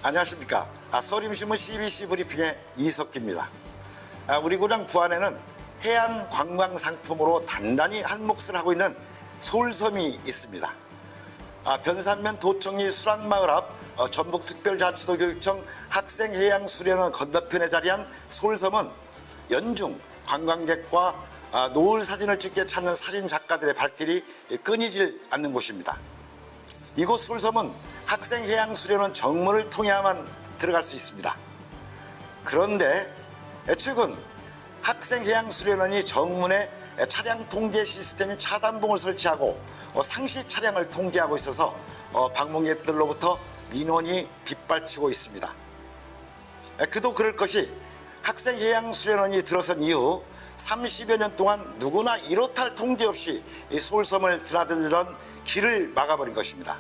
안녕하십니까. 서림신문 CBC 브리핑의 이석기입니다. 우리 고장 부안에는 해안 관광 상품으로 단단히 한 몫을 하고 있는 솔섬이 있습니다. 변산면 도청리 수락마을 앞 전북특별자치도 교육청 학생해양수련원 건너편에 자리한 솔섬은 연중 관광객과 노을 사진을 찍게 찾는 사진 작가들의 발길이 끊이질 않는 곳입니다. 이곳 솔섬은 학생해양수련원 정문을 통해야만 들어갈 수 있습니다. 그런데 최근 학생해양수련원이 정문에 차량 통제 시스템인 차단봉을 설치하고 상시 차량을 통제하고 있어서 방문객들로부터 민원이 빗발치고 있습니다. 그도 그럴 것이 학생해양수련원이 들어선 이후 30여 년 동안 누구나 이로탈 통제 없이 이 솔섬을 드나들던 길을 막아버린 것입니다.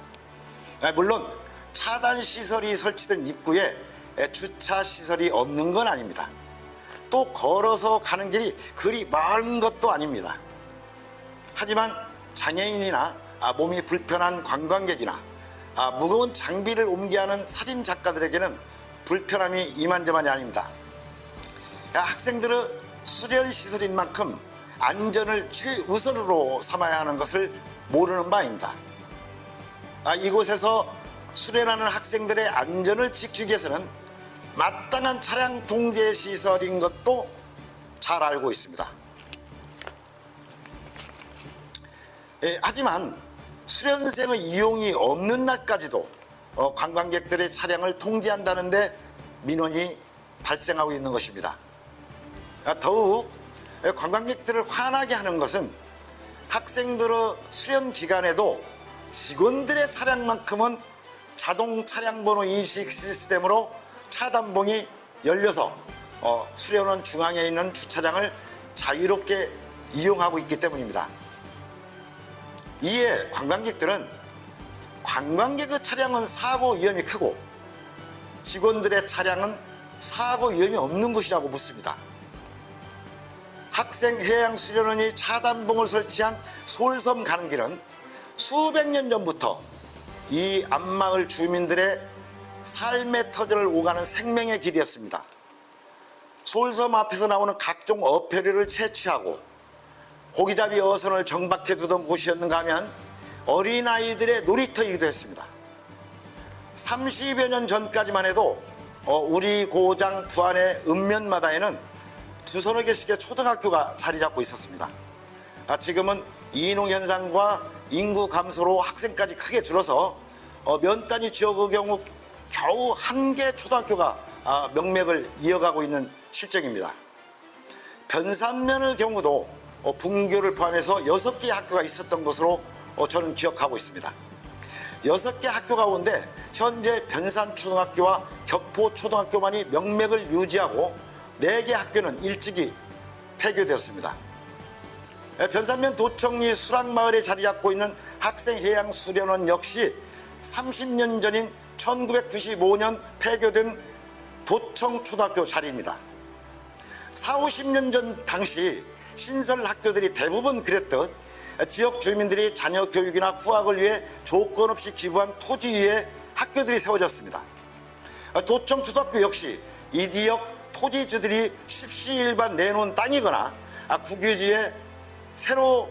물론 차단시설이 설치된 입구에 주차시설이 없는 건 아닙니다. 또 걸어서 가는 길이 그리 먼 것도 아닙니다. 하지만 장애인이나 몸이 불편한 관광객이나 무거운 장비를 옮겨야 하는 사진 작가들에게는 불편함이 이만저만이 아닙니다. 학생들의 수련시설인 만큼 안전을 최우선으로 삼아야 하는 것을 모르는 바입니다. 이곳에서 수련하는 학생들의 안전을 지키기 위해서는 마땅한 차량 통제 시설인 것도 잘 알고 있습니다. 하지만 수련생의 이용이 없는 날까지도 관광객들의 차량을 통제한다는데 민원이 발생하고 있는 것입니다. 더욱 관광객들을 화나게 하는 것은 학생들의 수련 기간에도 직원들의 차량만큼은 자동 차량 번호 인식 시스템으로 차단봉이 열려서 수련원 중앙에 있는 주차장을 자유롭게 이용하고 있기 때문입니다. 이에 관광객들은 관광객의 차량은 사고 위험이 크고 직원들의 차량은 사고 위험이 없는 것이라고 묻습니다. 학생해양수련원이 차단봉을 설치한 솔섬 가는 길은 수백 년 전부터 이 앞마을 주민들의 삶의 터전을 오가는 생명의 길이었습니다. 솔섬 앞에서 나오는 각종 어패류를 채취하고 고기잡이 어선을 정박해 두던 곳이었는가 하면 어린아이들의 놀이터이기도 했습니다. 30여 년 전까지만 해도 우리 고장 부안의 읍면마다에는 두서너 개씩의 초등학교가 자리 잡고 있었습니다. 지금은 이농현상과 인구 감소로 학생까지 크게 줄어서 면 단위 지역의 경우 겨우 한 개 초등학교가 명맥을 이어가고 있는 실정입니다. 변산면의 경우도 분교를 포함해서 6개의 학교가 있었던 것으로 저는 기억하고 있습니다. 6개 학교 가운데 현재 변산초등학교와 격포초등학교만이 명맥을 유지하고 4개 학교는 일찍이 폐교되었습니다. 변산면 도청리 수락마을에 자리 잡고 있는 학생해양수련원 역시 30년 전인 1995년 폐교된 도청초등학교 자리입니다. 40, 50년 전 당시 신설 학교들이 대부분 그랬듯 지역 주민들이 자녀 교육이나 후학을 위해 조건 없이 기부한 토지 위에 학교들이 세워졌습니다. 도청초등학교 역시 이 지역 토지주들이 십시일반 내놓은 땅이거나 국유지에 새로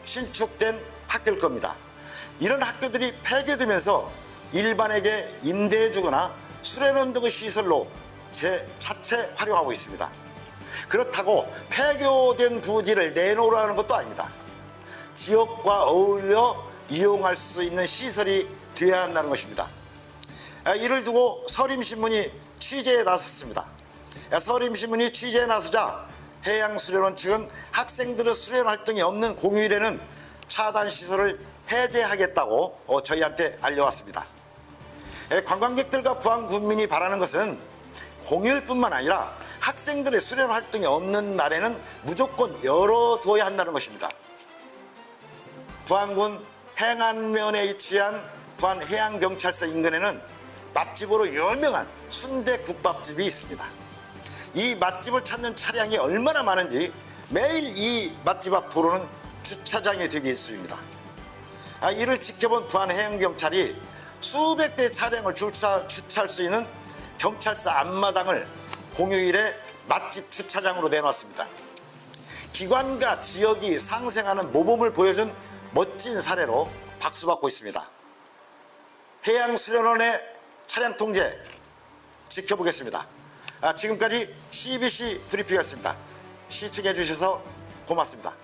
신축된 학교일 겁니다. 이런 학교들이 폐교되면서 일반에게 임대해주거나 수련원 등의 시설로 자체 활용하고 있습니다. 그렇다고 폐교된 부지를 내놓으라는 것도 아닙니다. 지역과 어울려 이용할 수 있는 시설이 되어야 한다는 것입니다. 이를 두고 서림신문이 취재에 나섰습니다. 서림신문이 취재에 나서자 해양수련원 측은 학생들의 수련 활동이 없는 공휴일에는 차단시설을 해제하겠다고 저희한테 알려왔습니다. 관광객들과 부안 군민이 바라는 것은 공휴일뿐만 아니라 학생들의 수련 활동이 없는 날에는 무조건 열어두어야 한다는 것입니다. 부안군 행안면에 위치한 부안해양경찰서 인근에는 맛집으로 유명한 순대국밥집이 있습니다. 이 맛집을 찾는 차량이 얼마나 많은지 매일 이 맛집 앞 도로는 주차장이 되게 있습니다. 이를 지켜본 부안해양경찰이 수백 대의 차량을 주차할 수 있는 경찰서 앞마당을 공휴일에 맛집 주차장으로 내놨습니다. 기관과 지역이 상생하는 모범을 보여준 멋진 사례로 박수받고 있습니다. 해양수련원의 차량 통제 지켜보겠습니다. 지금까지 CBC 브리핑이었습니다. 시청해 주셔서 고맙습니다.